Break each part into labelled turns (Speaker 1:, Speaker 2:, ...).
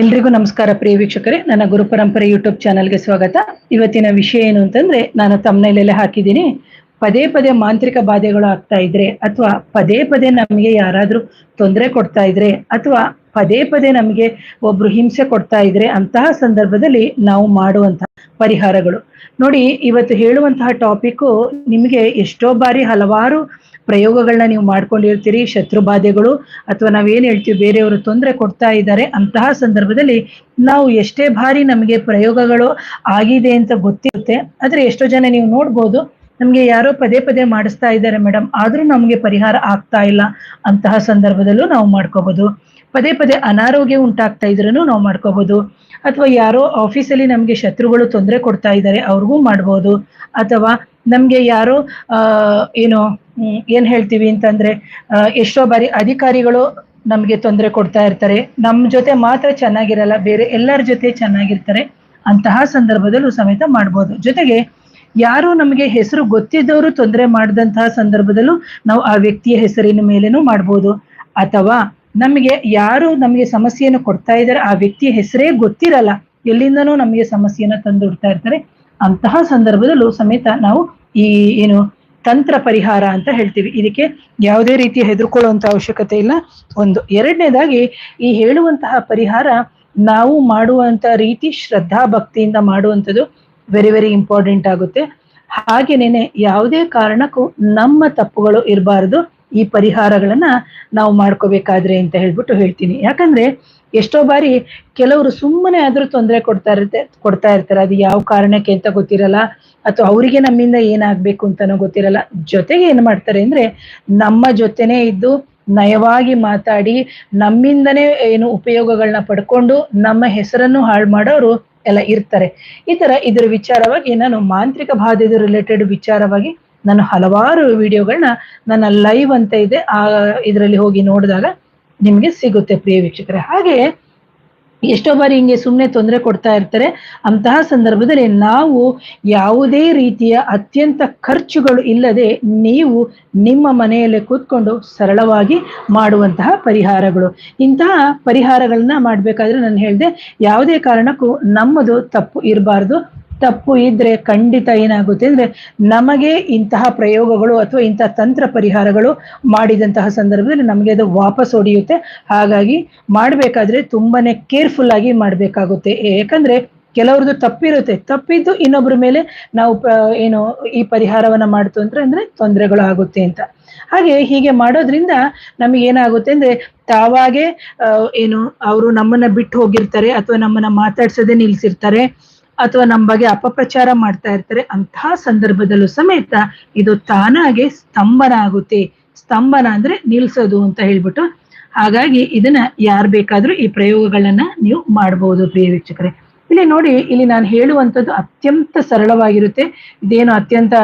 Speaker 1: ಎಲ್ರಿಗೂ ನಮಸ್ಕಾರ ಪ್ರಿಯ ವೀಕ್ಷಕರೇ, ನನ್ನ ಗುರು ಪರಂಪರೆ ಯೂಟ್ಯೂಬ್ ಚಾನಲ್ಗೆ ಸ್ವಾಗತ. ಇವತ್ತಿನ ವಿಷಯ ಏನು ಅಂತಂದ್ರೆ, ನಾನು ತಮ್ಮನೇಲೆಲ್ಲ ಹಾಕಿದ್ದೀನಿ. ಪದೇ ಪದೇ ಮಾಂತ್ರಿಕ ಬಾಧೆಗಳು ಆಗ್ತಾ ಇದ್ರೆ, ಅಥವಾ ಪದೇ ಪದೇ ನಮಗೆ ಯಾರಾದ್ರೂ ತೊಂದರೆ ಕೊಡ್ತಾ ಇದ್ರೆ, ಅಥವಾ ಪದೇ ಪದೇ ನಮಗೆ ಒಬ್ರು ಹಿಂಸೆ ಕೊಡ್ತಾ ಇದ್ರೆ, ಅಂತಹ ಸಂದರ್ಭದಲ್ಲಿ ನಾವು ಮಾಡುವಂತಹ ಪರಿಹಾರಗಳು ನೋಡಿ. ಇವತ್ತು ಹೇಳುವಂತಹ ಟಾಪಿಕ್ ನಿಮಗೆ ಎಷ್ಟೋ ಬಾರಿ ಹಲವಾರು ಪ್ರಯೋಗಗಳನ್ನ ನೀವು ಮಾಡ್ಕೊಂಡಿರ್ತೀರಿ. ಶತ್ರು ಬಾಧೆಗಳು ಅಥವಾ ನಾವೇನ್ ಹೇಳ್ತೀವಿ, ಬೇರೆಯವರು ತೊಂದರೆ ಕೊಡ್ತಾ ಇದ್ದಾರೆ, ಅಂತಹ ಸಂದರ್ಭದಲ್ಲಿ ನಾವು ಎಷ್ಟೇ ಬಾರಿ ನಮಗೆ ಪ್ರಯೋಗಗಳು ಆಗಿದೆ ಅಂತ ಗೊತ್ತಿರುತ್ತೆ. ಆದ್ರೆ ಎಷ್ಟೋ ಜನ ನೀವು ನೋಡ್ಬೋದು, ನಮ್ಗೆ ಯಾರೋ ಪದೇ ಪದೇ ಮಾಡಿಸ್ತಾ ಇದ್ದಾರೆ ಮೇಡಮ್, ಆದ್ರೂ ನಮ್ಗೆ ಪರಿಹಾರ ಆಗ್ತಾ ಇಲ್ಲ. ಅಂತಹ ಸಂದರ್ಭದಲ್ಲೂ ನಾವು ಮಾಡ್ಕೋಬಹುದು. ಪದೇ ಪದೇ ಅನಾರೋಗ್ಯ ಉಂಟಾಗ್ತಾ ಇದ್ರೂ ನಾವು ಮಾಡ್ಕೋಬಹುದು. ಅಥವಾ ಯಾರೋ ಆಫೀಸಲ್ಲಿ ನಮ್ಗೆ ಶತ್ರುಗಳು ತೊಂದರೆ ಕೊಡ್ತಾ ಇದ್ದಾರೆ, ಅವ್ರಿಗೂ ಮಾಡ್ಬೋದು. ಅಥವಾ ನಮ್ಗೆ ಯಾರೋ ಏನು ಏನ್ ಹೇಳ್ತೀವಿ ಅಂತಂದ್ರೆ, ಎಷ್ಟೋ ಬಾರಿ ಅಧಿಕಾರಿಗಳು ನಮ್ಗೆ ತೊಂದರೆ ಕೊಡ್ತಾ ಇರ್ತಾರೆ. ನಮ್ ಜೊತೆ ಮಾತ್ರ ಚೆನ್ನಾಗಿರಲ್ಲ, ಬೇರೆ ಎಲ್ಲರ ಜೊತೆ ಚೆನ್ನಾಗಿರ್ತಾರೆ. ಅಂತಹ ಸಂದರ್ಭದಲ್ಲೂ ಸಮೇತ ಮಾಡ್ಬೋದು. ಜೊತೆಗೆ ಯಾರು ನಮಗೆ ಹೆಸರು ಗೊತ್ತಿದ್ದವರು ತೊಂದರೆ ಮಾಡಿದಂತಹ ಸಂದರ್ಭದಲ್ಲೂ ನಾವು ಆ ವ್ಯಕ್ತಿಯ ಹೆಸರಿನ ಮೇಲೇನೂ ಮಾಡ್ಬೋದು. ಅಥವಾ ನಮಗೆ ಯಾರು ನಮಗೆ ಸಮಸ್ಯೆಯನ್ನು ಕೊಡ್ತಾ ಇದ್ದಾರೆ, ಆ ವ್ಯಕ್ತಿಯ ಹೆಸರೇ ಗೊತ್ತಿರಲ್ಲ, ಎಲ್ಲಿಂದನೂ ನಮಗೆ ಸಮಸ್ಯೆಯನ್ನ ತಂದುಡ್ತಾ ಇರ್ತಾರೆ. ಅಂತಹ ಸಂದರ್ಭದಲ್ಲೂ ಸಮೇತ ನಾವು ಈ ಏನು ತಂತ್ರ ಪರಿಹಾರ ಅಂತ ಹೇಳ್ತೀವಿ. ಇದಕ್ಕೆ ಯಾವುದೇ ರೀತಿ ಹೆದರ್ಕೊಳ್ಳುವಂತ ಅವಶ್ಯಕತೆ ಇಲ್ಲ. ಒಂದು. ಎರಡನೇದಾಗಿ, ಈ ಹೇಳುವಂತಹ ಪರಿಹಾರ ನಾವು ಮಾಡುವಂತ ರೀತಿ ಶ್ರದ್ಧಾ ಭಕ್ತಿಯಿಂದ ಮಾಡುವಂಥದ್ದು ವೆರಿ ವೆರಿ ಇಂಪಾರ್ಟೆಂಟ್ ಆಗುತ್ತೆ. ಹಾಗೇನೇನೆ ಯಾವುದೇ ಕಾರಣಕ್ಕೂ ನಮ್ಮ ತಪ್ಪುಗಳು ಇರಬಾರ್ದು ಈ ಪರಿಹಾರಗಳನ್ನ ನಾವು ಮಾಡ್ಕೋಬೇಕಾದ್ರೆ ಅಂತ ಹೇಳ್ತೀನಿ. ಯಾಕಂದ್ರೆ ಎಷ್ಟೋ ಬಾರಿ ಕೆಲವರು ಸುಮ್ಮನೆ ಆದ್ರೂ ತೊಂದರೆ ಕೊಡ್ತಾ ಇರ್ತಾರೆ. ಅದು ಯಾವ ಕಾರಣಕ್ಕೆ ಅಂತ ಗೊತ್ತಿರಲ್ಲ, ಅಥವಾ ಅವರಿಗೆ ನಮ್ಮಿಂದ ಏನಾಗ್ಬೇಕು ಅಂತಾನೋ ಗೊತ್ತಿರಲ್ಲ. ಜೊತೆಗೆ ಏನ್ ಮಾಡ್ತಾರೆ ಅಂದ್ರೆ, ನಮ್ಮ ಜೊತೆನೇ ಇದ್ದು ನಯವಾಗಿ ಮಾತಾಡಿ ನಮ್ಮಿಂದನೇ ಏನು ಉಪಯೋಗಗಳನ್ನ ಪಡ್ಕೊಂಡು ನಮ್ಮ ಹೆಸರನ್ನು ಹಾಳು ಮಾಡೋರು ಎಲ್ಲ ಇರ್ತಾರೆ. ಇದ್ರ ವಿಚಾರವಾಗಿ ನಾನು ಮಾಂತ್ರಿಕ ಬಾಧೆದು ರಿಲೇಟೆಡ್ ವಿಚಾರವಾಗಿ ನಾನು ಹಲವಾರು ವಿಡಿಯೋಗಳನ್ನ ನನ್ನ ಲೈವ್ ಅಂತ ಇದೆ, ಇದರಲ್ಲಿ ಹೋಗಿ ನೋಡಿದಾಗ ನಿಮ್ಗೆ ಸಿಗುತ್ತೆ ಪ್ರಿಯ ವೀಕ್ಷಕರೇ. ಹಾಗೆ ಎಷ್ಟೋ ಬಾರಿ ಹಿಂಗೆ ಸುಮ್ಮನೆ ತೊಂದರೆ ಕೊಡ್ತಾ ಇರ್ತಾರೆ. ಅಂತಹ ಸಂದರ್ಭದಲ್ಲಿ ನಾವು ಯಾವುದೇ ರೀತಿಯ ಅತ್ಯಂತ ಖರ್ಚುಗಳು ಇಲ್ಲದೆ ನೀವು ನಿಮ್ಮ ಮನೆಯಲ್ಲೇ ಕೂತ್ಕೊಂಡು ಸರಳವಾಗಿ ಮಾಡುವಂತಹ ಪರಿಹಾರಗಳು. ಇಂತಹ ಪರಿಹಾರಗಳನ್ನ ಮಾಡ್ಬೇಕಾದ್ರೆ ನಾನು ಹೇಳ್ದೆ, ಯಾವುದೇ ಕಾರಣಕ್ಕೂ ನಮ್ಮದು ತಪ್ಪು ಇರಬಾರ್ದು. ತಪ್ಪು ಇದ್ರೆ ಖಂಡಿತ ಏನಾಗುತ್ತೆ ಅಂದ್ರೆ, ನಮಗೆ ಇಂತಹ ಪ್ರಯೋಗಗಳು ಅಥವಾ ಇಂತಹ ತಂತ್ರ ಪರಿಹಾರಗಳು ಮಾಡಿದಂತಹ ಸಂದರ್ಭದಲ್ಲಿ ನಮಗೆ ಅದು ವಾಪಸ್ ಹೊಡೆಯುತ್ತೆ. ಹಾಗಾಗಿ ಮಾಡ್ಬೇಕಾದ್ರೆ ತುಂಬಾನೇ ಕೇರ್ಫುಲ್ ಆಗಿ ಮಾಡ್ಬೇಕಾಗುತ್ತೆ. ಯಾಕಂದ್ರೆ ಕೆಲವ್ರದ್ದು ತಪ್ಪಿರುತ್ತೆ, ತಪ್ಪಿದ್ದು ಇನ್ನೊಬ್ಬರ ಮೇಲೆ ನಾವು ಏನು ಈ ಪರಿಹಾರವನ್ನ ಮಾಡ್ತು ಅಂದ್ರೆ ತೊಂದರೆಗಳು ಆಗುತ್ತೆ ಅಂತ. ಹಾಗೆ ಹೀಗೆ ಮಾಡೋದ್ರಿಂದ ನಮಗೆ ಏನಾಗುತ್ತೆ ಅಂದ್ರೆ, ತಾವಾಗೆ ಏನು ಅವರು ನಮ್ಮನ್ನ ಬಿಟ್ಟು ಹೋಗಿರ್ತಾರೆ, ಅಥವಾ ನಮ್ಮನ್ನ ಮಾತಾಡ್ಸೋದೇ ನಿಲ್ಸಿರ್ತಾರೆ, ಅಥವಾ ನಮ್ಮ ಬಗ್ಗೆ ಅಪಪ್ರಚಾರ ಮಾಡ್ತಾ ಇರ್ತಾರೆ. ಅಂತಹ ಸಂದರ್ಭದಲ್ಲೂ ಸಮೇತ ಇದು ತಾನಾಗೆ ಸ್ತಂಭನ ಆಗುತ್ತೆ. ಸ್ತಂಭನ ಅಂದ್ರೆ ನಿಲ್ಸೋದು ಅಂತ ಹೇಳ್ಬಿಟ್ಟು. ಹಾಗಾಗಿ ಇದನ್ನ ಯಾರು ಬೇಕಾದ್ರೂ ಈ ಪ್ರಯೋಗಗಳನ್ನ ನೀವು ಮಾಡಬಹುದು ಪ್ರಿಯ ವೀಕ್ಷಕರೇ. ಇಲ್ಲಿ ನೋಡಿ, ಇಲ್ಲಿ ನಾನು ಹೇಳುವಂಥದ್ದು ಅತ್ಯಂತ ಸರಳವಾಗಿರುತ್ತೆ. ಇದೇನು ಅತ್ಯಂತ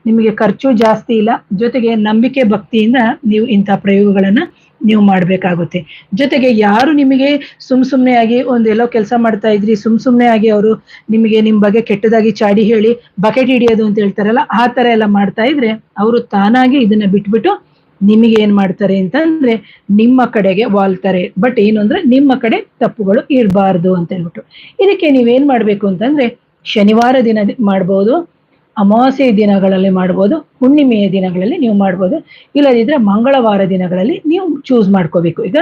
Speaker 1: ನಿಮಗೆ ಖರ್ಚು ಜಾಸ್ತಿ ಇಲ್ಲ. ಜೊತೆಗೆ ನಂಬಿಕೆ ಭಕ್ತಿಯಿಂದ ನೀವು ಇಂತಹ ಪ್ರಯೋಗಗಳನ್ನ ನೀವು ಮಾಡ್ಬೇಕಾಗುತ್ತೆ. ಜೊತೆಗೆ ಯಾರು ನಿಮಗೆ ಸುಮ್ನೆ ಆಗಿ ಒಂದೆಲ್ಲೋ ಕೆಲಸ ಮಾಡ್ತಾ ಇದ್ರಿ, ಸುಮ್ನೆ ಆಗಿ ಅವರು ನಿಮಗೆ ನಿಮ್ ಬಗ್ಗೆ ಕೆಟ್ಟದಾಗಿ ಚಾಡಿ ಹೇಳಿ ಬಕೆಟ್ ಹಿಡಿಯೋದು ಅಂತ ಹೇಳ್ತಾರಲ್ಲ, ಆ ತರ ಎಲ್ಲ ಮಾಡ್ತಾ ಇದ್ರೆ ಅವರು ತಾನಾಗಿ ಇದನ್ನ ಬಿಟ್ಬಿಟ್ಟು ನಿಮಗೆ ಏನ್ ಮಾಡ್ತಾರೆ ಅಂತಂದ್ರೆ, ನಿಮ್ಮ ಕಡೆಗೆ ವಾಲ್ತಾರೆ. ಬಟ್ ಏನು ಅಂದ್ರೆ, ನಿಮ್ಮ ಕಡೆ ತಪ್ಪುಗಳು ಇರಬಾರ್ದು ಅಂತ ಹೇಳ್ಬಿಟ್ಟು. ಇದಕ್ಕೆ ನೀವೇನ್ ಮಾಡ್ಬೇಕು ಅಂತಂದ್ರೆ, ಶನಿವಾರ ದಿನ ಮಾಡ್ಬೋದು, ಅಮಾವಾಸ್ಯೆ ದಿನಗಳಲ್ಲಿ ಮಾಡ್ಬೋದು, ಹುಣ್ಣಿಮೆಯ ದಿನಗಳಲ್ಲಿ ನೀವು ಮಾಡ್ಬೋದು. ಇಲ್ಲದಿದ್ರೆ ಮಂಗಳವಾರ ದಿನಗಳಲ್ಲಿ ನೀವು ಚೂಸ್ ಮಾಡ್ಕೋಬೇಕು. ಈಗ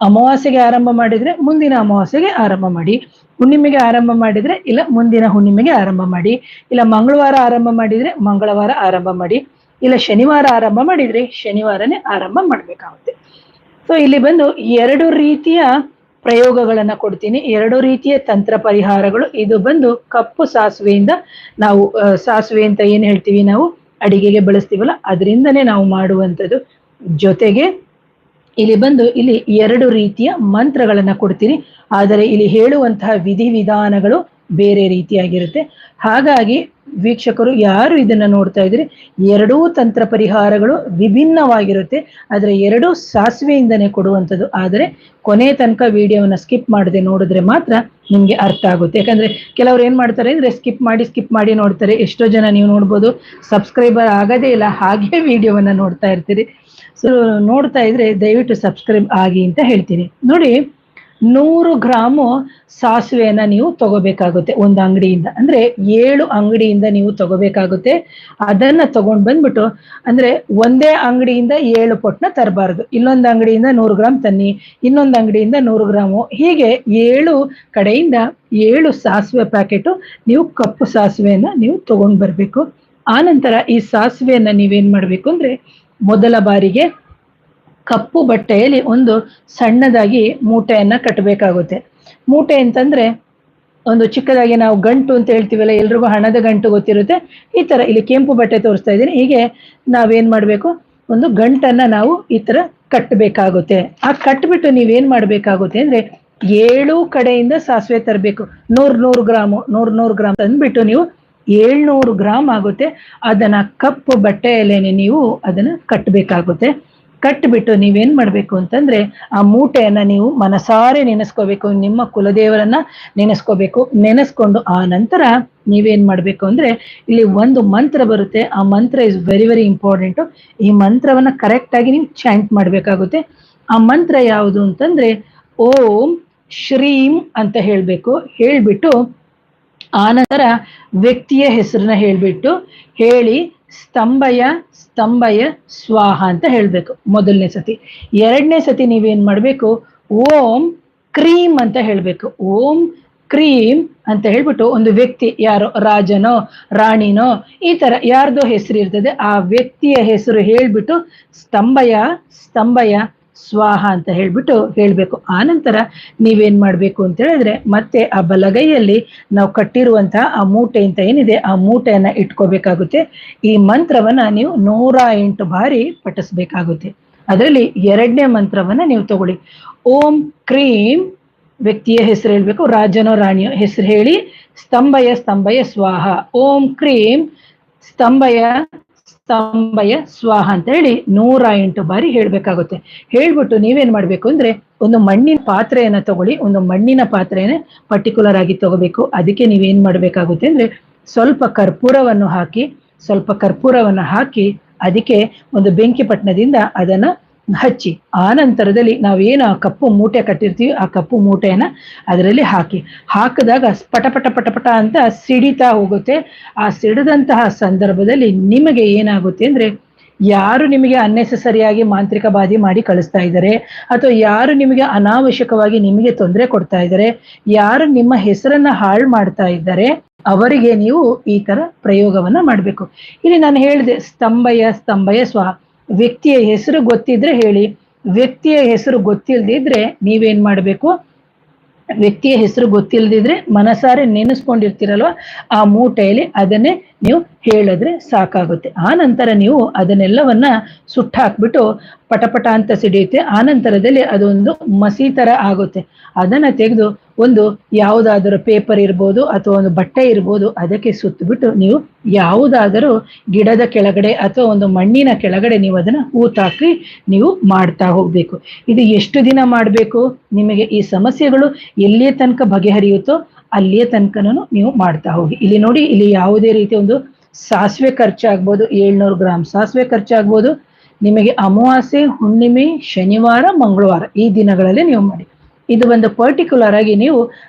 Speaker 1: ಅಮಾವಾಸ್ಯೆಗೆ ಆರಂಭ ಮಾಡಿದ್ರೆ ಮುಂದಿನ ಅಮಾವಾಸ್ಯೆಗೆ ಆರಂಭ ಮಾಡಿ, ಹುಣ್ಣಿಮೆಗೆ ಆರಂಭ ಮಾಡಿದ್ರೆ ಇಲ್ಲ ಮುಂದಿನ ಹುಣ್ಣಿಮೆಗೆ ಆರಂಭ ಮಾಡಿ, ಇಲ್ಲ ಮಂಗಳವಾರ ಆರಂಭ ಮಾಡಿದ್ರೆ ಮಂಗಳವಾರ ಆರಂಭ ಮಾಡಿ, ಇಲ್ಲ ಶನಿವಾರ ಆರಂಭ ಮಾಡಿದ್ರೆ ಶನಿವಾರನೇ ಆರಂಭ ಮಾಡ್ಬೇಕಾಗುತ್ತೆ. ಸೊ ಇಲ್ಲಿ ಬಂದು 2 ರೀತಿಯ ಪ್ರಯೋಗಗಳನ್ನ ಕೊಡ್ತೀನಿ, 2 ರೀತಿಯ ತಂತ್ರ ಪರಿಹಾರಗಳು. ಇದು ಬಂದು ಕಪ್ಪು ಸಾಸಿವೆಯಿಂದ ನಾವು ಸಾಸಿವೆ ಅಂತ ಏನ್ ಹೇಳ್ತೀವಿ ನಾವು ಅಡಿಗೆಗೆ ಬಳಸ್ತೀವಲ್ಲ, ಅದರಿಂದನೇ ನಾವು ಮಾಡುವಂಥದ್ದು. ಜೊತೆಗೆ ಇಲ್ಲಿ 2 ರೀತಿಯ ಮಂತ್ರಗಳನ್ನ ಕೊಡ್ತೀನಿ. ಆದರೆ ಇಲ್ಲಿ ಹೇಳುವಂತಹ ವಿಧಿವಿಧಾನಗಳು ಬೇರೆ ರೀತಿಯಾಗಿರುತ್ತೆ. ಹಾಗಾಗಿ ವೀಕ್ಷಕರು ಯಾರು ಇದನ್ನ ನೋಡ್ತಾ ಇದ್ರಿ, 2 ತಂತ್ರ ಪರಿಹಾರಗಳು ವಿಭಿನ್ನವಾಗಿರುತ್ತೆ. ಆದ್ರೆ 2 ಸಾಸಿವೆಯಿಂದನೇ ಕೊಡುವಂಥದ್ದು. ಆದರೆ ಕೊನೆ ತನಕ ವಿಡಿಯೋವನ್ನ ಸ್ಕಿಪ್ ಮಾಡದೆ ನೋಡಿದ್ರೆ ಮಾತ್ರ ನಿಮ್ಗೆ ಅರ್ಥ ಆಗುತ್ತೆ. ಯಾಕಂದ್ರೆ ಕೆಲವ್ರು ಏನ್ ಮಾಡ್ತಾರೆ ಅಂದ್ರೆ ಸ್ಕಿಪ್ ಮಾಡಿ ನೋಡ್ತಾರೆ. ಎಷ್ಟೋ ಜನ ನೀವು ನೋಡ್ಬೋದು ಸಬ್ಸ್ಕ್ರೈಬರ್ ಆಗದೇ ಇಲ್ಲ, ಹಾಗೆ ವಿಡಿಯೋವನ್ನ ನೋಡ್ತಾ ಇರ್ತೀರಿ. ಸೊ ನೋಡ್ತಾ ಇದ್ರೆ ದಯವಿಟ್ಟು ಸಬ್ಸ್ಕ್ರೈಬ್ ಆಗಿ ಅಂತ ಹೇಳ್ತೀನಿ. ನೋಡಿ, 100 ಗ್ರಾಮು ಸಾಸಿವೆಯನ್ನ ನೀವು ತಗೋಬೇಕಾಗುತ್ತೆ ಒಂದು ಅಂಗಡಿಯಿಂದ. ಅಂದ್ರೆ 7 ಅಂಗಡಿಯಿಂದ ನೀವು ತಗೋಬೇಕಾಗುತ್ತೆ. ಅದನ್ನ ತಗೊಂಡ್ ಬಂದ್ಬಿಟ್ಟು, ಅಂದ್ರೆ ಒಂದೇ ಅಂಗಡಿಯಿಂದ 7 ಪೊಟ್ನ ತರಬಾರದು. ಇಲ್ಲೊಂದು ಅಂಗಡಿಯಿಂದ 100 ಗ್ರಾಮ್ ತನ್ನಿ, ಇನ್ನೊಂದು ಅಂಗಡಿಯಿಂದ 100 ಗ್ರಾಮು, ಹೀಗೆ 7 ಕಡೆಯಿಂದ 7 ಸಾಸಿವೆ ಪ್ಯಾಕೆಟ್ ನೀವು ಕಪ್ಪು ಸಾಸಿವೆಯನ್ನ ನೀವು ತಗೊಂಡ್ ಬರ್ಬೇಕು. ಆನಂತರ ಈ ಸಾಸಿವೆಯನ್ನ ನೀವೇನ್ ಮಾಡ್ಬೇಕು ಅಂದ್ರೆ, ಮೊದಲ ಬಾರಿಗೆ ಕಪ್ಪು ಬಟ್ಟೆಯಲ್ಲಿ ಒಂದು ಸಣ್ಣದಾಗಿ ಮೂಟೆಯನ್ನ ಕಟ್ಟಬೇಕಾಗುತ್ತೆ. ಮೂಟೆ ಅಂತಂದ್ರೆ ಒಂದು ಚಿಕ್ಕದಾಗಿ ನಾವು ಗಂಟು ಅಂತ ಹೇಳ್ತೀವಲ್ಲ, ಎಲ್ರಿಗೂ ಹಣದ ಗಂಟು ಗೊತ್ತಿರುತ್ತೆ. ಈ ತರ ಇಲ್ಲಿ ಕೆಂಪು ಬಟ್ಟೆ ತೋರಿಸ್ತಾ ಇದ್ದೀನಿ. ಹೀಗೆ ನಾವೇನ್ ಮಾಡ್ಬೇಕು, ಒಂದು ಗಂಟನ್ನ ನಾವು ಈ ತರ ಕಟ್ಟಬೇಕಾಗುತ್ತೆ. ಆ ಕಟ್ಬಿಟ್ಟು ನೀವೇನ್ ಮಾಡ್ಬೇಕಾಗುತ್ತೆ ಅಂದ್ರೆ, 7 ಕಡೆಯಿಂದ ಸಾಸಿವೆ ತರಬೇಕು. 100 ಗ್ರಾಮು 100 ಗ್ರಾಮ್ ತಂದ್ಬಿಟ್ಟು ನೀವು 700 ಗ್ರಾಮ್ ಆಗುತ್ತೆ. ಅದನ್ನ ಕಪ್ಪು ಬಟ್ಟೆಯಲ್ಲೇನೆ ನೀವು ಅದನ್ನ ಕಟ್ಟಬೇಕಾಗುತ್ತೆ. ಕಟ್ಬಿಟ್ಟು ನೀವೇನ್ ಮಾಡ್ಬೇಕು ಅಂತಂದ್ರೆ, ಆ ಮೂಟೆಯನ್ನ ನೀವು ಮನಸಾರೆ ನೆನೆಸ್ಕೋಬೇಕು. ನಿಮ್ಮ ಕುಲದೇವರನ್ನ ನೆನೆಸ್ಕೋಬೇಕು. ನೆನೆಸ್ಕೊಂಡು ಆ ನಂತರ ನೀವೇನ್ ಮಾಡ್ಬೇಕು ಅಂದ್ರೆ, ಇಲ್ಲಿ ಒಂದು ಮಂತ್ರ ಬರುತ್ತೆ. ಆ ಮಂತ್ರ ಇಸ್ ವೆರಿ ವೆರಿ ಇಂಪಾರ್ಟೆಂಟ್. ಈ ಮಂತ್ರವನ್ನ ಕರೆಕ್ಟ್ ಆಗಿ ನೀವು ಚಾಂಟ್ ಮಾಡ್ಬೇಕಾಗುತ್ತೆ. ಆ ಮಂತ್ರ ಯಾವುದು ಅಂತಂದ್ರೆ, ಓಂ ಶ್ರೀಂ ಅಂತ ಹೇಳ್ಬೇಕು. ಹೇಳ್ಬಿಟ್ಟು ಆನಂತರ ವ್ಯಕ್ತಿಯ ಹೆಸರನ್ನ ಹೇಳ್ಬಿಟ್ಟು ಹೇಳಿ ಸ್ತಂಭಯ ಸ್ತಂಭಯ ಸ್ವಾಹ ಅಂತ ಹೇಳ್ಬೇಕು ಮೊದಲನೇ ಸತಿ. ಎರಡನೇ ಸತಿ ನೀವೇನ್ ಮಾಡ್ಬೇಕು, ಓಂ ಕ್ರೀಂ ಅಂತ ಹೇಳ್ಬೇಕು. ಓಂ ಕ್ರೀಂ ಅಂತ ಹೇಳ್ಬಿಟ್ಟು ಒಂದು ವ್ಯಕ್ತಿ, ಯಾರೋ ರಾಜನೋ ರಾಣಿನೋ ಈ ತರ ಯಾರ್ದೋ ಹೆಸರು ಇರ್ತದೆ, ಆ ವ್ಯಕ್ತಿಯ ಹೆಸರು ಹೇಳ್ಬಿಟ್ಟು ಸ್ತಂಭಯ ಸ್ತಂಭಯ ಸ್ವಾಹ ಅಂತ ಹೇಳ್ಬಿಟ್ಟು ಹೇಳ್ಬೇಕು. ಆನಂತರ ನೀವೇನ್ ಮಾಡ್ಬೇಕು ಅಂತ ಹೇಳಿದ್ರೆ, ಮತ್ತೆ ಆ ಬಲಗೈಯಲ್ಲಿ ನಾವು ಕಟ್ಟಿರುವಂತಹ ಆ ಮೂಟೆ ಅಂತ ಏನಿದೆ, ಆ ಮೂಟೆಯನ್ನ ಇಟ್ಕೋಬೇಕಾಗುತ್ತೆ. ಈ ಮಂತ್ರವನ್ನ ನೀವು 108 ಬಾರಿ ಪಠಿಸ್ಬೇಕಾಗುತ್ತೆ. ಅದರಲ್ಲಿ ಎರಡನೇ ಮಂತ್ರವನ್ನ ನೀವು ತಗೊಳ್ಳಿ. ಓಂ ಕ್ರೀಂ ವ್ಯಕ್ತಿಯ ಹೆಸರು ಹೇಳ್ಬೇಕು, ರಾಜನೋ ರಾಣಿಯೋ ಹೆಸರು ಹೇಳಿ ಸ್ತಂಭಯ ಸ್ತಂಭಯ ಸ್ವಾಹ, ಓಂ ಕ್ರೀಂ ಸ್ತಂಭಯ ಸ್ತಂಭಯ ಸ್ವಾಹ ಅಂತ ಹೇಳಿ 108 ಬಾರಿ ಹೇಳ್ಬೇಕಾಗುತ್ತೆ. ಹೇಳ್ಬಿಟ್ಟು ನೀವೇನ್ ಮಾಡ್ಬೇಕು ಅಂದ್ರೆ, ಒಂದು ಮಣ್ಣಿನ ಪಾತ್ರೆಯನ್ನ ತಗೊಳ್ಳಿ. ಒಂದು ಮಣ್ಣಿನ ಪಾತ್ರೆಯನ್ನ ಪರ್ಟಿಕ್ಯುಲರ್ ಆಗಿ ತಗೋಬೇಕು. ಅದಕ್ಕೆ ನೀವೇನ್ ಮಾಡ್ಬೇಕಾಗುತ್ತೆ ಅಂದ್ರೆ, ಸ್ವಲ್ಪ ಕರ್ಪೂರವನ್ನ ಹಾಕಿ ಅದಕ್ಕೆ ಒಂದು ಬೆಂಕಿ ಪಟ್ಟಣದಿಂದ ಅದನ್ನ ಹಚ್ಚಿ, ಆ ನಂತರದಲ್ಲಿ ನಾವೇನು ಆ ಕಪ್ಪು ಮೂಟೆ ಕಟ್ಟಿರ್ತೀವಿ ಆ ಕಪ್ಪು ಮೂಟೆಯನ್ನ ಅದರಲ್ಲಿ ಹಾಕಿದಾಗ ಪಟ ಪಟ ಪಟ ಪಟ ಅಂತ ಸಿಡಿತಾ ಹೋಗುತ್ತೆ. ಆ ಸಿಡಿದಂತಹ ಸಂದರ್ಭದಲ್ಲಿ ನಿಮಗೆ ಏನಾಗುತ್ತೆ ಅಂದ್ರೆ, ಯಾರು ನಿಮಗೆ ಅನ್ನೆಸೆಸರಿಯಾಗಿ ಮಾಂತ್ರಿಕ ಬಾಧೆ ಮಾಡಿ ಕಳಿಸ್ತಾ ಇದ್ದಾರೆ, ಅಥವಾ ಯಾರು ನಿಮಗೆ ಅನಾವಶ್ಯಕವಾಗಿ ನಿಮಗೆ ತೊಂದರೆ ಕೊಡ್ತಾ ಇದ್ದಾರೆ, ಯಾರು ನಿಮ್ಮ ಹೆಸರನ್ನ ಹಾಳು ಮಾಡ್ತಾ ಇದ್ದಾರೆ, ಅವರಿಗೆ ನೀವು ಈ ತರ ಪ್ರಯೋಗವನ್ನ ಮಾಡ್ಬೇಕು. ಇಲ್ಲಿ ನಾನು ಹೇಳಿದೆ ಸ್ತಂಭಯ ಸ್ತಂಭಯ ಸ್ವಾಹ. ವ್ಯಕ್ತಿಯ ಹೆಸರು ಗೊತ್ತಿದ್ರೆ ಹೇಳಿ, ವ್ಯಕ್ತಿಯ ಹೆಸರು ಗೊತ್ತಿಲ್ದಿದ್ರೆ ನೀವೇನ್ ಮಾಡ್ಬೇಕು, ವ್ಯಕ್ತಿಯ ಹೆಸರು ಗೊತ್ತಿಲ್ಲದಿದ್ರೆ ಮನಸಾರೆ ನೆನೆಸ್ಕೊಂಡಿರ್ತೀರಲ್ವ, ಆ ಮೂಟೆಯಲ್ಲಿ ಅದನ್ನೇ ನೀವು ಹೇಳಿದ್ರೆ ಸಾಕಾಗುತ್ತೆ. ಆ ನಂತರ ನೀವು ಅದನ್ನೆಲ್ಲವನ್ನ ಸುಟ್ಟಾಕ್ಬಿಟ್ಟು ಪಟಪಟ ಅಂತ ಸಿಡಿಯುತ್ತೆ. ಆ ನಂತರದಲ್ಲಿ ಅದೊಂದು ಮಸಿ ತರ ಆಗುತ್ತೆ. ಅದನ್ನ ತೆಗೆದು ಒಂದು ಯಾವುದಾದರೂ ಪೇಪರ್ ಇರ್ಬೋದು ಅಥವಾ ಒಂದು ಬಟ್ಟೆ ಇರ್ಬೋದು, ಅದಕ್ಕೆ ಸುತ್ತಬಿಟ್ಟು ನೀವು ಯಾವುದಾದರೂ ಗಿಡದ ಕೆಳಗಡೆ ಅಥವಾ ಒಂದು ಮಣ್ಣಿನ ಕೆಳಗಡೆ ನೀವು ಅದನ್ನ ಹೂತಾಕಿ ನೀವು ಮಾಡ್ತಾ ಹೋಗ್ಬೇಕು. ಇದು ಎಷ್ಟು ದಿನ ಮಾಡ್ಬೇಕು, ನಿಮಗೆ ಈ ಸಮಸ್ಯೆಗಳು ಎಲ್ಲಿಯ ತನಕ ಬಗೆಹರಿಯುತ್ತೋ ಅಲ್ಲಿಯ ತನಕನೂ ನೀವು ಮಾಡ್ತಾ ಹೋಗಿ. ಇಲ್ಲಿ ನೋಡಿ, ಇಲ್ಲಿ ಯಾವುದೇ ರೀತಿ ಒಂದು ಸಾಸಿವೆ ಖರ್ಚಾಗ್ಬೋದು, 700 ಗ್ರಾಮ್ ಸಾಸಿವೆ ಖರ್ಚಾಗ್ಬೋದು. ನಿಮಗೆ ಅಮಾವಾಸ್ಯೆ, ಹುಣ್ಣಿಮೆ, ಶನಿವಾರ, ಮಂಗಳವಾರ ಈ ದಿನಗಳಲ್ಲಿ ನೀವು ಮಾಡಿ. ಇದು ಒಂದು ಪರ್ಟಿಕ್ಯುಲರ್ ಆಗಿ ನೀವು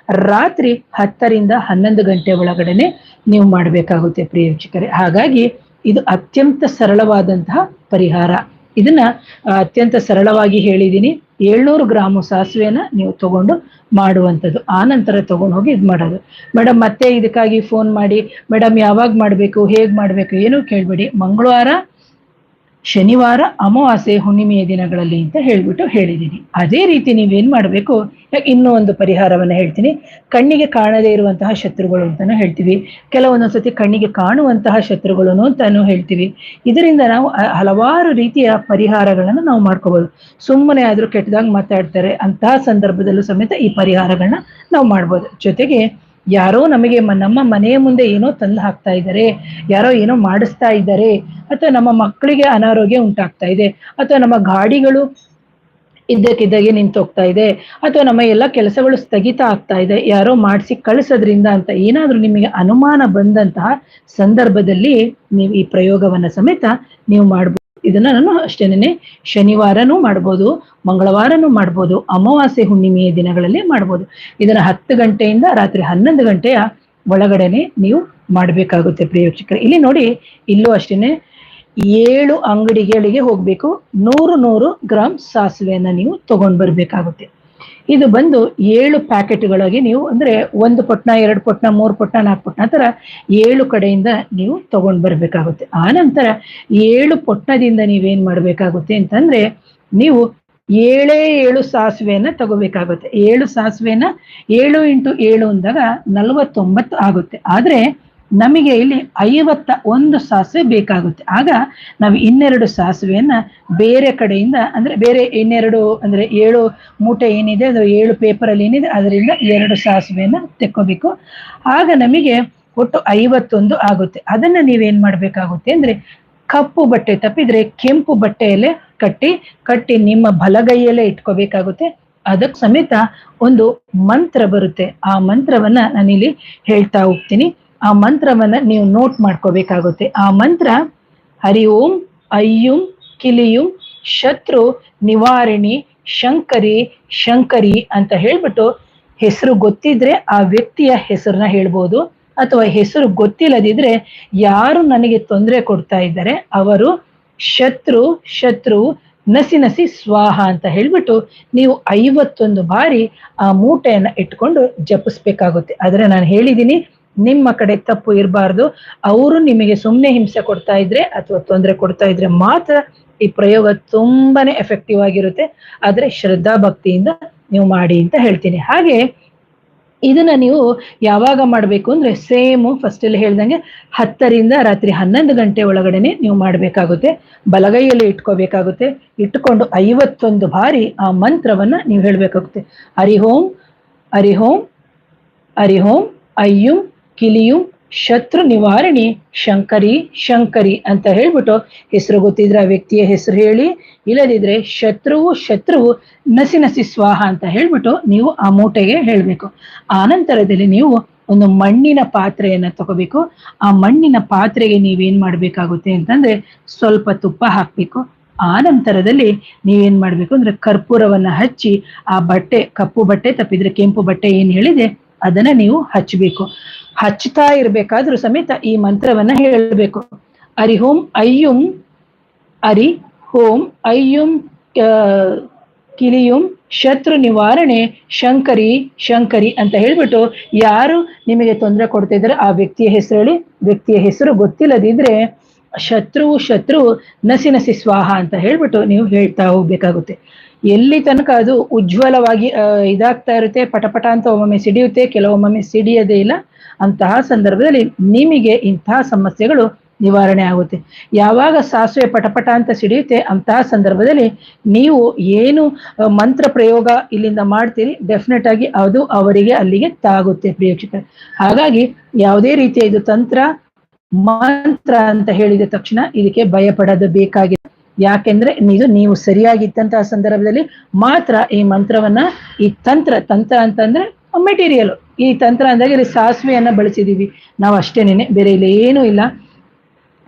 Speaker 1: ರಾತ್ರಿ 10 ರಿಂದ 11 ಗಂಟೆ ಒಳಗಡೆನೆ ನೀವು ಮಾಡಬೇಕಾಗುತ್ತೆ ಪ್ರಿಯ ವೀಕ್ಷಕರೇ. ಹಾಗಾಗಿ ಇದು ಅತ್ಯಂತ ಸರಳವಾದಂತಹ ಪರಿಹಾರ. ಇದನ್ನ ಅತ್ಯಂತ ಸರಳವಾಗಿ ಹೇಳಿದ್ದೀನಿ. 700 ಗ್ರಾಮು ಸಾಸಿವೆನ ನೀವು ತಗೊಂಡು ಮಾಡುವಂಥದ್ದು. ಆ ನಂತರ ತಗೊಂಡು ಹೋಗಿ ಇದು ಮಾಡೋದು. ಮೇಡಮ್ ಮತ್ತೆ ಇದಕ್ಕಾಗಿ ಫೋನ್ ಮಾಡಿ, ಮೇಡಮ್ ಯಾವಾಗ ಮಾಡಬೇಕು, ಹೇಗೆ ಮಾಡಬೇಕು, ಏನೂ ಕೇಳಬೇಡಿ. ಮಂಗಳವಾರ, ಶನಿವಾರ, ಅಮಾವಾಸ್ಯೆ, ಹುಣ್ಣಿಮೆಯ ದಿನಗಳಲ್ಲಿ ಅಂತ ಹೇಳ್ಬಿಟ್ಟು ಹೇಳಿದ್ದೀನಿ. ಅದೇ ರೀತಿ ನೀವೇನ್ ಮಾಡಬೇಕು, ಇನ್ನೂ ಒಂದು ಪರಿಹಾರವನ್ನ ಹೇಳ್ತೀನಿ. ಕಣ್ಣಿಗೆ ಕಾಣದೇ ಇರುವಂತಹ ಶತ್ರುಗಳು ಅಂತಾನು ಹೇಳ್ತೀವಿ, ಕೆಲವೊಂದೊಂದ್ಸತಿ ಕಣ್ಣಿಗೆ ಕಾಣುವಂತಹ ಶತ್ರುಗಳು ಅಂತಾನು ಹೇಳ್ತೀವಿ. ಇದರಿಂದ ನಾವು ಹಲವಾರು ರೀತಿಯ ಪರಿಹಾರಗಳನ್ನ ನಾವು ಮಾಡ್ಕೋಬಹುದು. ಸುಮ್ಮನೆ ಆದ್ರೂ ಕೆಟ್ಟದಾಗ ಮಾತಾಡ್ತಾರೆ, ಅಂತಹ ಸಂದರ್ಭದಲ್ಲೂ ಸಮೇತ ಈ ಪರಿಹಾರಗಳನ್ನ ನಾವು ಮಾಡ್ಬೋದು. ಜೊತೆಗೆ ಯಾರೋ ನಮಗೆ ನಮ್ಮ ಮನೆಯ ಮುಂದೆ ಏನೋ ತಂದು ಹಾಕ್ತಾ ಇದ್ದಾರೆ, ಯಾರೋ ಏನೋ ಮಾಡಿಸ್ತಾ ಇದ್ದಾರೆ, ಅಥವಾ ನಮ್ಮ ಮಕ್ಕಳಿಗೆ ಅನಾರೋಗ್ಯ ಉಂಟಾಗ್ತಾ ಇದೆ, ಅಥವಾ ನಮ್ಮ ಗಾಡಿಗಳು ಇದ್ದಕ್ಕಿದ್ದಾಗೆ ನಿಂತೋಗ್ತಾ ಇದೆ, ಅಥವಾ ನಮ್ಮ ಎಲ್ಲ ಕೆಲಸಗಳು ಸ್ಥಗಿತ ಆಗ್ತಾ ಇದೆ, ಯಾರೋ ಮಾಡಿಸಿ ಕಳಿಸೋದ್ರಿಂದ ಅಂತ ಏನಾದ್ರೂ ನಿಮಗೆ ಅನುಮಾನ ಬಂದಂತಹ ಸಂದರ್ಭದಲ್ಲಿ ನೀವು ಈ ಪ್ರಯೋಗವನ್ನ ಸಮೇತ ನೀವು ಮಾಡ್ಬೋದು. ಇದನ್ನ ನಾನು ಅಷ್ಟೇನೆ ಶನಿವಾರನೂ ಮಾಡ್ಬೋದು, ಮಂಗಳವಾರನೂ ಮಾಡ್ಬೋದು, ಅಮಾವಾಸ್ಯೆ ಹುಣ್ಣಿಮೆಯ ದಿನಗಳಲ್ಲಿ ಮಾಡ್ಬೋದು. ಇದನ್ನ 10 ಗಂಟೆಯಿಂದ ರಾತ್ರಿ 11 ಗಂಟೆಯ ಒಳಗಡೆನೆ ನೀವು ಮಾಡಬೇಕಾಗುತ್ತೆ ಪ್ರಿಯ ವೀಕ್ಷಕರೇ. ಇಲ್ಲಿ ನೋಡಿ, ಇಲ್ಲೂ ಅಷ್ಟೇನೆ 7 ಅಂಗಡಿಗಳಿಗೆ ಹೋಗ್ಬೇಕು, 100 ಗ್ರಾಂ ಸಾಸಿವೆಯನ್ನ ನೀವು ತಗೊಂಡ್ ಬರ್ಬೇಕಾಗುತ್ತೆ. ಇದು ಬಂದು 7 ಪ್ಯಾಕೆಟ್ಗಳಾಗಿ ನೀವು ಅಂದ್ರೆ 1 ಪೊಟ್ಣ, 2 ಪೊಟ್ಣ, 3 ಪೊಟ್ಣ, 4 ಪೊಟ್ಣ ಆ ಥರ 7 ಕಡೆಯಿಂದ ನೀವು ತಗೊಂಡ್ ಬರ್ಬೇಕಾಗುತ್ತೆ. ಆ ನಂತರ 7 ಪೊಟ್ಟಣದಿಂದ ನೀವೇನ್ ಮಾಡ್ಬೇಕಾಗುತ್ತೆ ಅಂತಂದ್ರೆ, ನೀವು 7 ಸಾಸಿವೆಯನ್ನ ತಗೋಬೇಕಾಗುತ್ತೆ. 7 ಸಾಸಿವೆನ 7 × 7 ಅಂದಾಗ 49 ಆಗುತ್ತೆ. ಆದ್ರೆ ನಮಗೆ ಇಲ್ಲಿ 51 ಸಾಸಿವೆ ಬೇಕಾಗುತ್ತೆ. ಆಗ ನಾವು 2 ಸಾಸಿವೆಯನ್ನ ಬೇರೆ ಕಡೆಯಿಂದ ಅಂದ್ರೆ ಬೇರೆ 2 ಅಂದ್ರೆ 7 ಮೂಟೆ ಏನಿದೆ ಅದು 7 ಪೇಪರ್ ಅಲ್ಲಿ ಏನಿದೆ ಅದರಿಂದ 2 ಸಾಸಿವೆಯನ್ನ ತೆಕ್ಕೋಬೇಕು. ಆಗ ನಮಗೆ ಒಟ್ಟು 51 ಆಗುತ್ತೆ. ಅದನ್ನ ನೀವೇನ್ ಮಾಡ್ಬೇಕಾಗುತ್ತೆ ಅಂದ್ರೆ, ಕಪ್ಪು ಬಟ್ಟೆ ತಪ್ಪಿದ್ರೆ ಕೆಂಪು ಬಟ್ಟೆಯಲ್ಲೇ ಕಟ್ಟಿ ನಿಮ್ಮ ಬಲಗೈಯಲ್ಲೇ ಇಟ್ಕೋಬೇಕಾಗುತ್ತೆ. ಅದಕ್ಕೆ ಸಮೇತ ಒಂದು ಮಂತ್ರ ಬರುತ್ತೆ. ಆ ಮಂತ್ರವನ್ನ ನಾನಿಲ್ಲಿ ಹೇಳ್ತಾ ಹೋಗ್ತೀನಿ. ಆ ಮಂತ್ರವನ್ನ ನೀವು ನೋಟ್ ಮಾಡ್ಕೋಬೇಕಾಗುತ್ತೆ. ಆ ಮಂತ್ರ ಹರಿ ಓಂ ಅಯ್ಯುಂ ಕಿಲಿಯುಂ ಶತ್ರು ನಿವಾರಣಿ ಶಂಕರಿ ಶಂಕರಿ ಅಂತ ಹೇಳ್ಬಿಟ್ಟು, ಹೆಸರು ಗೊತ್ತಿದ್ರೆ ಆ ವ್ಯಕ್ತಿಯ ಹೆಸರನ್ನ ಹೇಳ್ಬೋದು, ಅಥವಾ ಹೆಸರು ಗೊತ್ತಿಲ್ಲದಿದ್ರೆ ಯಾರು ನನಗೆ ತೊಂದರೆ ಕೊಡ್ತಾ ಇದ್ದಾರೆ ಅವರು ಶತ್ರು ನಸಿ ಸ್ವಾಹ ಅಂತ ಹೇಳ್ಬಿಟ್ಟು ನೀವು 51 ಬಾರಿ ಆ ಮೂಟೆಯನ್ನ ಇಟ್ಕೊಂಡು ಜಪಿಸ್ಬೇಕಾಗುತ್ತೆ. ಆದ್ರೆ ನಾನು ಹೇಳಿದ್ದೀನಿ, ನಿಮ್ಮ ಕಡೆ ತಪ್ಪು ಇರಬಾರ್ದು. ಅವರು ನಿಮಗೆ ಸುಮ್ಮನೆ ಹಿಂಸೆ ಕೊಡ್ತಾ ಇದ್ರೆ ಅಥವಾ ತೊಂದರೆ ಕೊಡ್ತಾ ಇದ್ರೆ ಮಾತ್ರ ಈ ಪ್ರಯೋಗ ತುಂಬಾನೇ ಎಫೆಕ್ಟಿವ್ ಆಗಿರುತ್ತೆ. ಆದ್ರೆ ಶ್ರದ್ಧಾ ಭಕ್ತಿಯಿಂದ ನೀವು ಮಾಡಿ ಅಂತ ಹೇಳ್ತೀನಿ. ಹಾಗೆ ಇದನ್ನ ನೀವು ಯಾವಾಗ ಮಾಡಬೇಕು ಅಂದ್ರೆ, ಸೇಮ್ ಫಸ್ಟ್ ಅಲ್ಲಿ ಹೇಳ್ದಂಗೆ 10 ರಿಂದ ರಾತ್ರಿ 11 ಗಂಟೆ ಒಳಗಡೆನೆ ನೀವು ಮಾಡಬೇಕಾಗುತ್ತೆ. ಬಲಗೈಯಲ್ಲಿ ಇಟ್ಕೋಬೇಕಾಗುತ್ತೆ. ಇಟ್ಕೊಂಡು 51 ಬಾರಿ ಆ ಮಂತ್ರವನ್ನ ನೀವು ಹೇಳ್ಬೇಕಾಗುತ್ತೆ. ಹರಿ ಓಂ ಹರಿ ಓಂ ಹರಿ ಓಂ ಅಯ್ಯುಂ ಕಿಲಿಯುಂ ಶತ್ರು ನಿವಾರಣಿ ಶಂಕರಿ ಶಂಕರಿ ಅಂತ ಹೇಳ್ಬಿಟ್ಟು, ಹೆಸರು ಗೊತ್ತಿದ್ರೆ ಆ ವ್ಯಕ್ತಿಯ ಹೆಸರು ಹೇಳಿ, ಇಲ್ಲದಿದ್ರೆ ಶತ್ರುವು ನಸಿ ಸ್ವಾಹ ಅಂತ ಹೇಳ್ಬಿಟ್ಟು ನೀವು ಆ ಮೂಟೆಗೆ ಹೇಳ್ಬೇಕು. ಆ ನಂತರದಲ್ಲಿ ನೀವು ಒಂದು ಮಣ್ಣಿನ ಪಾತ್ರೆಯನ್ನ ತಗೋಬೇಕು. ಆ ಮಣ್ಣಿನ ಪಾತ್ರೆಗೆ ನೀವೇನ್ ಮಾಡ್ಬೇಕಾಗುತ್ತೆ ಅಂತಂದ್ರೆ, ಸ್ವಲ್ಪ ತುಪ್ಪ ಹಾಕ್ಬೇಕು. ಆ ನಂತರದಲ್ಲಿ ನೀವೇನ್ ಮಾಡ್ಬೇಕು ಅಂದ್ರೆ, ಕರ್ಪೂರವನ್ನ ಹಚ್ಚಿ ಆ ಬಟ್ಟೆ, ಕಪ್ಪು ಬಟ್ಟೆ ತಪ್ಪಿದ್ರೆ ಕೆಂಪು ಬಟ್ಟೆ ಏನ್ ಹೇಳಿದೆ ಅದನ್ನ ನೀವು ಹಚ್ಚಬೇಕು. ಹಚ್ತಾ ಇರ್ಬೇಕಾದ್ರೂ ಸಮೇತ ಈ ಮಂತ್ರವನ್ನ ಹೇಳಬೇಕು. ಹರಿ ಓಂ ಅಯ್ಯುಂ ಹರಿ ಓಂ ಅಯ್ಯುಂ ಕಿಲಿಯುಂ ಶತ್ರು ನಿವಾರಣೆ ಶಂಕರಿ ಶಂಕರಿ ಅಂತ ಹೇಳ್ಬಿಟ್ಟು, ಯಾರು ನಿಮಗೆ ತೊಂದರೆ ಕೊಡ್ತಾ ಇದ್ದಾರೆ ಆ ವ್ಯಕ್ತಿಯ ಹೆಸರು ಹೇಳಿ. ವ್ಯಕ್ತಿಯ ಹೆಸರು ಗೊತ್ತಿಲ್ಲದಿದ್ರೆ ಶತ್ರು ನಸಿ ಸ್ವಾಹ ಅಂತ ಹೇಳ್ಬಿಟ್ಟು ನೀವು ಹೇಳ್ತಾ ಹೋಗ್ಬೇಕಾಗುತ್ತೆ. ಎಲ್ಲಿ ತನಕ ಅದು ಉಜ್ವಲವಾಗಿ ಇದಾಗ್ತಾ ಇರುತ್ತೆ, ಪಟಪಟ ಅಂತ ಒಮ್ಮೊಮ್ಮೆ ಸಿಡಿಯುತ್ತೆ, ಕೆಲವೊಮ್ಮೆ ಸಿಡಿಯದೇ ಇಲ್ಲ. ಅಂತಹ ಸಂದರ್ಭದಲ್ಲಿ ನಿಮಗೆ ಇಂತಹ ಸಮಸ್ಯೆಗಳು ನಿವಾರಣೆ ಆಗುತ್ತೆ. ಯಾವಾಗ ಸಾಸಿವೆ ಪಟಪಟ ಅಂತ ಸಿಡಿಯುತ್ತೆ ಅಂತಹ ಸಂದರ್ಭದಲ್ಲಿ ನೀವು ಏನು ಮಂತ್ರ ಪ್ರಯೋಗ ಇಲ್ಲಿಂದ ಮಾಡ್ತೀರಿ, ಡೆಫಿನೆಟ್ ಆಗಿ ಅದು ಅವರಿಗೆ ಅಲ್ಲಿಗೆ ತಾಗುತ್ತೆ ಪ್ರಿಯ ವೀಕ್ಷಕರೇ. ಹಾಗಾಗಿ ಯಾವುದೇ ರೀತಿಯ ಇದು ಮಂತ್ರ ಅಂತ ಹೇಳಿದ ತಕ್ಷಣ ಇದಕ್ಕೆ ಭಯ ಪಡೋದು ಬೇಕಾಗಿದೆ. ಯಾಕೆಂದ್ರೆ ಇದು ನೀವು ಸರಿಯಾಗಿದ್ದಂತಹ ಸಂದರ್ಭದಲ್ಲಿ ಮಾತ್ರ ಈ ಮಂತ್ರವನ್ನ, ಈ ತಂತ್ರ ಅಂತಂದ್ರೆ ಮೆಟೀರಿಯಲ್, ಈ ತಂತ್ರ ಅಂದಾಗ ಇಲ್ಲಿ ಸಾಸಿವೆಯನ್ನ ಬಳಸಿದೀವಿ ನಾವು ಅಷ್ಟೇನೇನೆ, ಬೇರೆ ಇಲ್ಲಿ ಏನೂ ಇಲ್ಲ.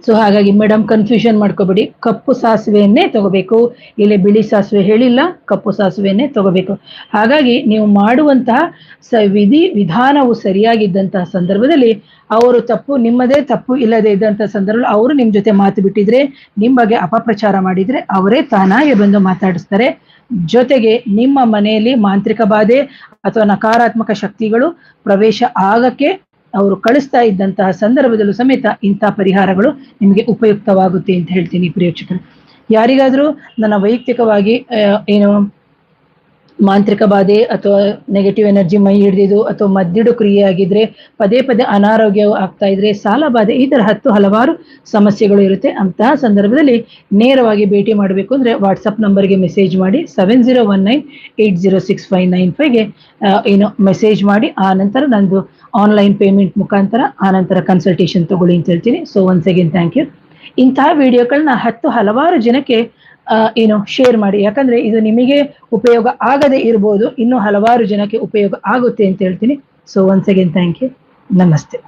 Speaker 1: ಸೊ ಹಾಗಾಗಿ ಮೇಡಮ್ ಕನ್ಫ್ಯೂಷನ್ ಮಾಡ್ಕೋಬೇಡಿ, ಕಪ್ಪು ಸಾಸಿವೆಯನ್ನೇ ತಗೋಬೇಕು. ಇಲ್ಲಿ ಬಿಳಿ ಸಾಸಿವೆ ಹೇಳಿಲ್ಲ, ಕಪ್ಪು ಸಾಸಿವೆಯನ್ನೇ ತಗೋಬೇಕು. ಹಾಗಾಗಿ ನೀವು ಮಾಡುವಂತಹ ವಿಧಾನವು ಸರಿಯಾಗಿದ್ದಂತಹ ಸಂದರ್ಭದಲ್ಲಿ ಅವರು ತಪ್ಪು, ನಿಮ್ಮದೇ ತಪ್ಪು ಇಲ್ಲದೆ ಇದ್ದಂತಹ ಸಂದರ್ಭದಲ್ಲಿ ಅವರು ನಿಮ್ ಜೊತೆ ಮಾತು ಬಿಟ್ಟಿದ್ರೆ, ನಿಮ್ ಬಗ್ಗೆ ಅಪಪ್ರಚಾರ ಮಾಡಿದ್ರೆ ಅವರೇ ತಾನಾಗೆ ಬಂದು ಮಾತಾಡಿಸ್ತಾರೆ. ಜೊತೆಗೆ ನಿಮ್ಮ ಮನೆಯಲ್ಲಿ ಮಾಂತ್ರಿಕ ಬಾಧೆ ಅಥವಾ ನಕಾರಾತ್ಮಕ ಶಕ್ತಿಗಳು ಪ್ರವೇಶ ಆಗಕ್ಕೆ ಅವರು ಕಳಿಸ್ತಾ ಇದ್ದಂತಹ ಸಂದರ್ಭದಲ್ಲೂ ಸಮೇತ ಇಂತಹ ಪರಿಹಾರಗಳು ನಿಮಗೆ ಉಪಯುಕ್ತವಾಗುತ್ತೆ ಅಂತ ಹೇಳ್ತೀನಿ ಪ್ರೇಕ್ಷಕರು. ಯಾರಿಗಾದ್ರೂ ನನ್ನ ವೈಯಕ್ತಿಕವಾಗಿ ಏನು ಮಾಂತ್ರಿಕ ಬಾಧೆ ಅಥವಾ ನೆಗೆಟಿವ್ ಎನರ್ಜಿ ಮೈ ಹಿಡಿದಿದ್ದು ಅಥವಾ ಮದ್ದಿಡು ಕ್ರಿಯೆ ಆಗಿದ್ರೆ, ಪದೇ ಅನಾರೋಗ್ಯ ಆಗ್ತಾ ಇದ್ರೆ, ಸಾಲ ಬಾಧೆ, ಈ ತರ ಹಲವಾರು ಸಮಸ್ಯೆಗಳು ಇರುತ್ತೆ. ಅಂತಹ ಸಂದರ್ಭದಲ್ಲಿ ನೇರವಾಗಿ ಭೇಟಿ ಮಾಡಬೇಕು ಅಂದ್ರೆ ವಾಟ್ಸಪ್ ನಂಬರ್ಗೆ ಮೆಸೇಜ್ ಮಾಡಿ 7019806595ಗೆ ಏನು ಮೆಸೇಜ್ ಮಾಡಿ, ಆ ನಂತರ ನಂದು ಆನ್ಲೈನ್ ಪೇಮೆಂಟ್ ಮುಖಾಂತರ ಆ ನಂತರ ಕನ್ಸಲ್ಟೇಷನ್ ತಗೊಳ್ಳಿ ಅಂತ ಹೇಳ್ತೀನಿ. So once again thank you. ಇಂತಹ ವಿಡಿಯೋಗಳನ್ನ ಹಲವಾರು ಜನಕ್ಕೆ ಏನು ಶೇರ್ ಮಾಡಿ, ಯಾಕಂದ್ರೆ ಇದು ನಿಮಗೆ ಉಪಯೋಗ ಆಗದೆ ಇರ್ಬೋದು, ಇನ್ನು ಹಲವಾರು ಜನಕ್ಕೆ ಉಪಯೋಗ ಆಗುತ್ತೆ ಅಂತ ಹೇಳ್ತೀನಿ. So once again thank you. ನಮಸ್ತೆ.